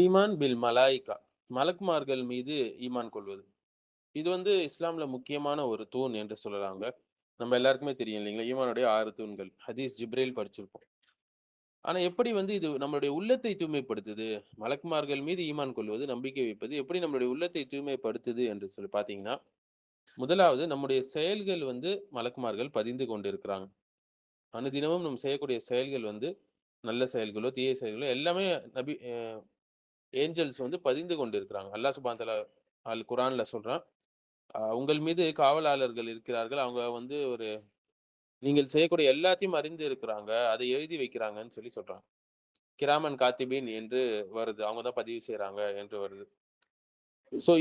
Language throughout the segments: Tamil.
ஈமான் பில் மலாயிகா, மலக்குமார்கள் மீது ஈமான் கொள்வது. இது இஸ்லாம்ல முக்கியமான ஒரு தூண் என்று சொல்லலாங்க. நம்ம எல்லாருக்குமே தெரியும் இல்லைங்களா? ஈமானுடைய 6 தூண்கள். ஹதீஸ் ஜிப்ரீல் படிச்சிருப்போம். ஆனா எப்படி இது நம்மளுடைய உள்ளத்தை தூய்மைப்படுத்துது? மலக்குமார்கள் மீது ஈமான் கொள்வது, நம்பிக்கை வைப்பது எப்படி நம்மளுடைய உள்ளத்தை தூய்மைப்படுத்துது என்று சொல்லி பார்த்தீங்கன்னா, முதலாவது நம்முடைய செயல்கள் மலக்குமார்கள் பதிந்து கொண்டிருக்கிறாங்க. அனுதினமும் நம்ம செய்யக்கூடிய செயல்கள் நல்ல செயல்களோ, தீய செயல்களோ எல்லாமே நபி அ ஏஞ்சல்ஸ் பதிந்து கொண்டிருக்கிறாங்க. அல்லாஹ் சுப்ஹானஹு வ தஆலா அல் குர்ஆன்ல சொல்றான். உங்கள் மீது காவலாளர்கள் இருக்கிறார்கள். அவங்க ஒரு நீங்கள் செய்யக்கூடிய எல்லாத்தையும் அறிந்து இருக்கிறாங்க. அதை எழுதி வைக்கிறாங்கன்னு சொல்றாங்க. கிராமன் காத்திபீன் என்று வருது. அவங்க தான் பதிவு செய்றாங்க என்று வருது.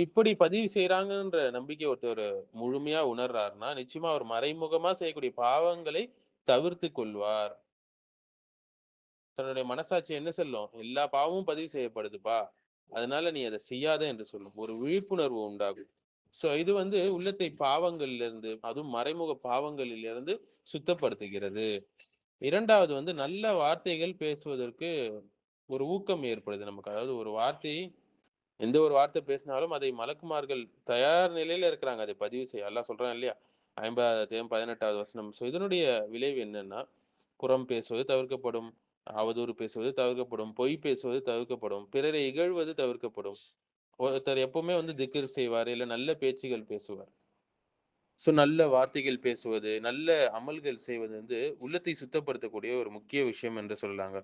இப்படி பதிவு செய்றாங்கன்ற நம்பிக்கை ஒருத்தர் முழுமையா உணர்றாருன்னா, நிச்சயமா அவர் மறைமுகமா செய்யக்கூடிய பாவங்களை தவிர்த்துக் கொள்வார். தன்னுடைய மனசாட்சி என்ன சொல்லும்? எல்லா பாவமும் பதிவு செய்யப்படுதுப்பா. அதனால நீ அத செய்யாத என்று சொல்லும். ஒரு விழிப்புணர்வு உண்டாகும். இது உள்ளத்தை பாவங்களிலிருந்து, அதுவும் மறைமுக பாவங்களிலிருந்து சுத்தப்படுத்துகிறது. 2வது நல்ல வார்த்தைகள் பேசுவதற்கு ஒரு ஊக்கம் ஏற்படுது நமக்கு. அதாவது ஒரு வார்த்தை எந்த ஒரு வார்த்தை பேசினாலும் அதை மலக்குமார்கள் தயார் நிலையில இருக்கிறாங்க. அதை பதிவு செய்ய. அல்லாஹ் சொல்றான் இல்லையா? 50வது அத்தியாயம் 18வது வசனம். இதனுடைய விளைவு என்னன்னா, புறம் பேசுவது தவிர்க்கப்படும். அவதூறு பேசுவது தவிர்க்கப்படும். பொய் பேசுவது தவிர்க்கப்படும். பிறரை இகழ்வது தவிர்க்கப்படும். ஒருத்தர் எப்பவுமே திக்ர் செய்வாரு. இல்ல நல்ல பேச்சுகள் பேசுவார். நல்ல வார்த்தைகள் பேசுவது, நல்ல அமல்கள் செய்வது உள்ளத்தை சுத்தப்படுத்தக்கூடிய ஒரு முக்கிய விஷயம் என்று சொல்லலாங்க.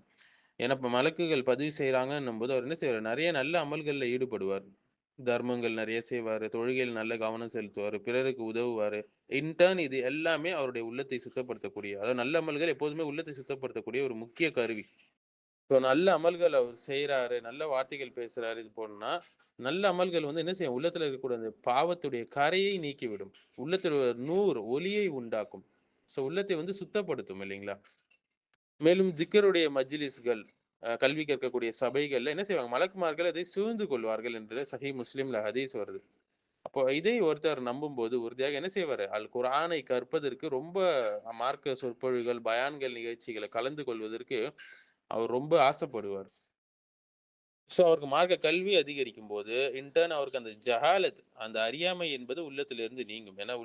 ஏன்னா, இப்ப மலக்குகள் பதிவு செய்றாங்கன்னும்போது, அவர் என்ன செய்வாரு? நெறைய நல்ல அமல்கள்ல ஈடுபடுவார். தர்மங்கள் நெறைய செய்வாரு. தொழுகையில் நல்ல கவனம் செலுத்துவாரு. பிறருக்கு உதவுவாரு. இது எல்லாமே அவருடைய உள்ளத்தை சுத்தப்படுத்தக்கூடிய அதாவது நல்ல அமல்கள் எப்போதுமே உள்ளத்தை சுத்தப்படுத்தக்கூடிய ஒரு முக்கிய கருவி. நல்ல அமல்கள் அவர் செய்றாரு, நல்ல வார்த்தைகள் பேசுறாரு இது போலன்னா, நல்ல அமல்கள் என்ன செய்யும்? உள்ளத்துல இருக்கக்கூடிய அந்த பாவத்துடைய கரையை நீக்கிவிடும். உள்ளத்தில் ஒரு ஒளியை உண்டாக்கும். உள்ளத்தை சுத்தப்படுத்தும் இல்லைங்களா? மேலும் திக்ருடைய மஜ்லிஸ்கள், கல்வி கற்கக்கூடிய சபைகள்ல என்ன செய்வாங்க? மலக்குமார்கள் அதை சூழ்ந்து கொள்வார்கள் என்று சஹீஹ் முஸ்லிம்ல ஹதீஸ் வருது. அப்போ இதை ஒருத்தர் நம்பும்போது உறுதியாக என்ன செய்வாரு? அல் குர்ஆனை கற்பதற்கு ரொம்ப மார்க்க சொற்பொழிவுகள், பயான்கள் நிகழ்ச்சிகள கலந்து கொள்வதற்கு அவர் ரொம்ப ஆசைப்படுவார். அவருக்கு மார்க்க கல்வி அதிகரிக்கும்போது, அவருக்கு அந்த ஜஹாலத், அந்த அறியாமை என்பது உள்ளத்திலிருந்து நீங்கும். ஏன்னா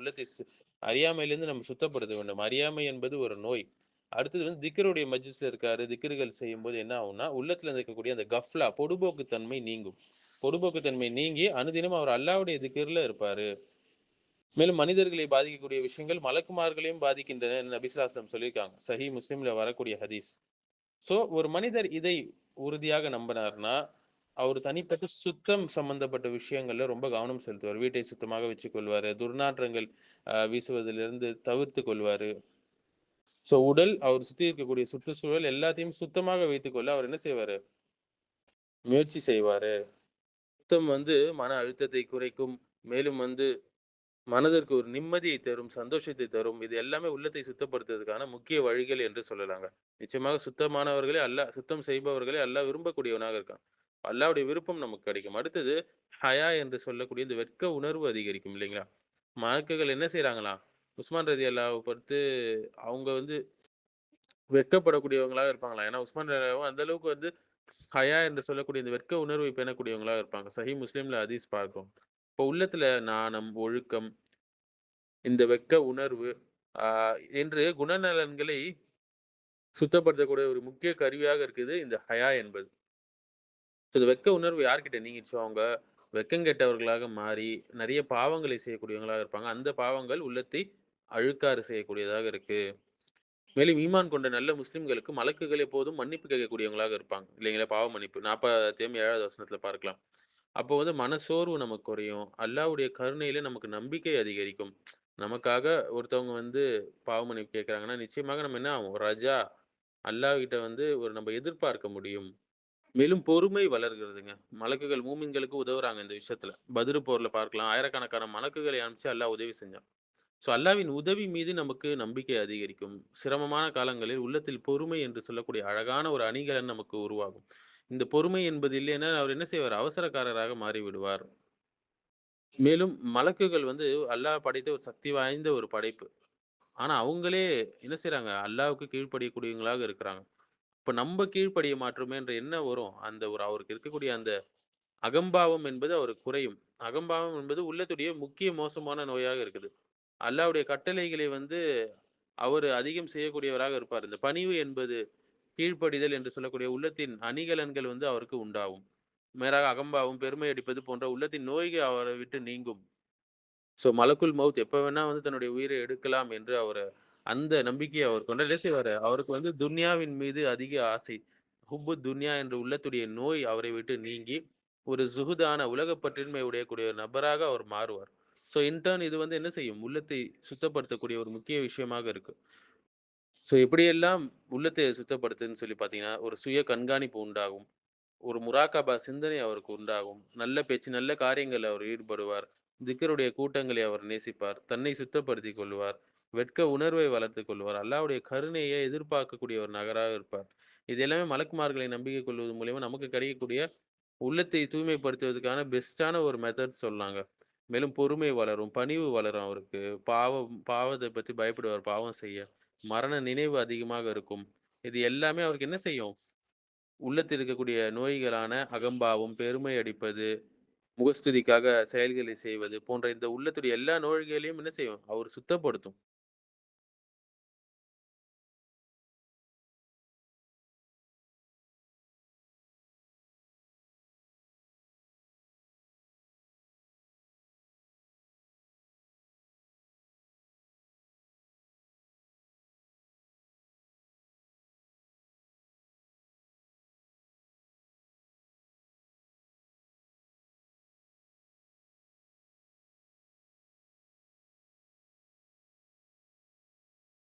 அறியாமையிலிருந்து நம்ம சுத்தப்படுத்த வேண்டும். அறியாமை என்பது ஒரு நோய். அடுத்தது திக்ருடைய மஜ்லிஸ்ல இருக்காரு. திக்ருகள் செய்யும்போது என்ன ஆகும்னா, உள்ளத்துல இருக்கக்கூடிய அந்த கஃப்லா, பொடுபோக்குத்தன்மை நீங்கும். பொடுபோக்குத்தன்மை நீங்கி அனுதினம் அவர் அல்லாஹ்வுடைய திக்ர்ல இருப்பாரு. மேலும் மனிதர்களை பாதிக்கக்கூடிய விஷயங்கள் மலக்குமார்களையும் பாதிக்கின்றன நபி ஸல்லல்லாஹு அலைஹி வஸல்லம் சொல்லியிருக்காங்க. சஹீஹ் முஸ்லிம்ல வரக்கூடிய ஹதீஸ். ஒரு மனிதர் இதை உறுதியாக நம்பினார்னா, அவரு தனிப்பட்ட சுத்தம் சம்பந்தப்பட்ட விஷயங்கள்ல ரொம்ப கவனம் செலுத்துவார். வீட்டை சுத்தமாக வச்சுக்கொள்வாரு. துர்நாற்றங்கள் வீசுவதிலிருந்து தவிர்த்துக் கொள்வாரு. உடல், அவர் சுத்தி இருக்கக்கூடிய சுற்றுச்சூழல் எல்லாத்தையும் சுத்தமாக வைத்துக்கொள்ள அவர் என்ன செய்வாரு? முயற்சி செய்வாரு. சுத்தம் மன அழுத்தத்தை குறைக்கும். மேலும் மனதிற்கு ஒரு நிம்மதியை தரும், சந்தோஷத்தை தரும். இது எல்லாமே உள்ளத்தை சுத்தப்படுத்துவதற்கான முக்கிய வழிகள் என்று சொல்லலாங்க. நிச்சயமாக சுத்தமானவர்களே சுத்தம் செய்பவர்களே அல்லாஹ் விரும்பக்கூடியவனாக இருக்கான். அல்லாஹ்வுடைய விருப்பம் நமக்கு கிடைக்கும். அடுத்தது ஹயா என்று சொல்லக்கூடிய இந்த வெட்க உணர்வு அதிகரிக்கும் இல்லைங்களா? மலக்குகள் என்ன செய்றாங்களாம்? உஸ்மான் ரலியல்லாஹு பொறுத்து அவங்க வெட்கப்படக்கூடியவங்களா இருப்பாங்களாம். ஏன்னா உஸ்மான் ரலியல்லாஹு அந்த அளவுக்கு ஹயா என்று சொல்லக்கூடிய இந்த வெட்க உணர்வை பேணக்கூடியவங்களா இருப்பாங்க. சஹீஹ் முஸ்லிம்ல ஹதீஸ் பார்க்கிறோம். இப்போ உள்ளத்துல நாணம், ஒழுக்கம், இந்த வெட்க உணர்வு ஆ என்று குணநலன்களை சுத்தப்படுத்தக்கூடிய ஒரு முக்கிய கருவியாக இருக்குது இந்த ஹயா என்பது. இந்த வெட்க உணர்வு யார்கிட்ட நீங்கிச்சோ, அவங்க வெட்கங்கெட்டவர்களாக மாறி, நெறைய பாவங்களை செய்யக்கூடியவங்களா இருப்பாங்க. அந்த பாவங்கள் உள்ளத்தை அழுக்காறு செய்யக்கூடியதாக இருக்கு. மேலும் ஈமான் கொண்ட நல்ல முஸ்லிம்களுக்கு மலக்குகள் எப்போதும் மன்னிப்பு கேட்கக்கூடியவங்களாக இருப்பாங்க. இல்லைங்களா? பாவ மன்னிப்பு. 40 அத்தியாயம் 7வது வசனத்துல பார்க்கலாம். அப்போ மனசோர்வு நமக்கு குறையும். அல்லாஹ்வுடைய கருணையில நமக்கு நம்பிக்கை அதிகரிக்கும். நமக்காக ஒருத்தவங்க பாவ மன்னிப்பு கேட்கறாங்கன்னா, நிச்சயமாக நம்ம என்ன ஆகும்? ரஜா, அல்லாஹ் கிட்ட ஒரு நம்ம எதிர்பார்க்க முடியும். மேலும் பொறுமை வளர்கிறதுங்க. மலக்குகள் மூமின்களுக்கு உதவுறாங்க இந்த விஷயத்துல. பத்ர் போர்ல பார்க்கலாம். ஆயிரக்கணக்கான மலக்குகளை அனுப்பிச்சு அல்லாஹ் உதவி செஞ்சான். அல்லாஹ்வின் உதவி மீது நமக்கு நம்பிக்கை அதிகரிக்கும். சிரமமான காலங்களில் உள்ளத்தில் பொறுமை என்று சொல்லக்கூடிய அழகான ஒரு அணிகலன் நமக்கு உருவாகும். இந்த பொறுமை என்பது இல்லைன்னா, அவர் என்ன செய்வார்? அவசரக்காரராக மாறிவிடுவார். மேலும் மலக்குகள் அல்லாஹ் படைத்த ஒரு சக்தி வாய்ந்த ஒரு படைப்பு. ஆனா, அவங்களே என்ன செய்றாங்க? அல்லாஹ்வுக்கு கீழ்ப்படியக்கூடியவங்களாக இருக்கிறாங்க. இப்ப நம்ம கீழ்ப்படிய மாற்றோமேன்ற எண்ணம் வரும். அந்த ஒரு அவருக்கு இருக்கக்கூடிய அந்த அகம்பாவம் என்பது அவருக்கு குறையும். அகம்பாவம் என்பது உள்ளத்துடைய முக்கிய மோசமான நோயாக இருக்குது. அல்லாஹ்வுடைய கட்டளைகளை வந்து அவரு அதிகம் செய்யக்கூடியவராக இருப்பார். இந்த பணிவு என்பது கீழ்ப்படிதல் என்று சொல்லக்கூடிய உள்ளத்தின் அணிகலன்கள் வந்து அவருக்கு உண்டாகும். மாறாக அகம்பாவம், பெருமை அடிப்பது போன்ற உள்ளத்தின் நோய்கள் அவரை விட்டு நீங்கும். மலக்குல் மவுத் எப்ப வேணா வந்து தன்னுடைய உயிரை எடுக்கலாம் என்று அவரு அந்த நம்பிக்கைய அவர் கொண்டு என்ன செய்வாரு, அவருக்கு வந்து துன்யாவின் மீது அதிக ஆசை. ஹுப்பு துன்யா என்ற உள்ளத்துடைய நோய் அவரை விட்டு நீங்கி, ஒரு ஜுஹுதான உலகப் பற்றின்மை உடையக்கூடிய ஒரு நபராக அவர் மாறுவார். இன் டர்ன் இது வந்து என்ன செய்யும்? உள்ளத்தை சுத்தப்படுத்தக்கூடிய ஒரு முக்கிய விஷயமாக இருக்கு. எப்படியெல்லாம் உள்ளத்தை சுத்தப்படுத்துதுன்னு சொல்லி பார்த்தீங்கன்னா, ஒரு சுய கண்காணிப்பு உண்டாகும். ஒரு முராகபா சிந்தனை அவருக்கு உண்டாகும். நல்ல பேச்சு, நல்ல காரியங்கள்ல அவர் ஈடுபடுவார். திக்ருடைய கூட்டங்களை அவர் நேசிப்பார். தன்னை சுத்தப்படுத்திக் கொள்வார். வெட்க உணர்வை வளர்த்துக் கொள்வார். அல்லாஹ்வுடைய கருணையை எதிர்பார்க்கக்கூடிய ஒரு நபராக இருப்பார். இது எல்லாமே மலக்குமார்களை நம்பிக்கை கொள்வது மூலியமா நமக்கு கிடைக்கக்கூடிய உள்ளத்தை தூய்மைப்படுத்துவதற்கான பெஸ்ட்டான ஒரு மெத்தட் சொல்லலாங்க. மேலும் பொறுமை வளரும், பணிவு வளரும் அவருக்கு. பாவத்த பத்தி பயப்படுவார் பாவம் செய்ய. மரண நினைவு அதிகமாக இருக்கும். இது எல்லாமே அவருக்கு என்ன செய்யும்? உள்ளத்தில் இருக்கக்கூடிய நோய்களான அகம்பாவம், பெருமை அடிப்பது, முகஸ்துதிக்காக செயல்களை செய்வது போன்ற இந்த உள்ளத்துடைய எல்லா நோய்களையும் என்ன செய்யும்? அவர் சுத்தப்படுத்தும்.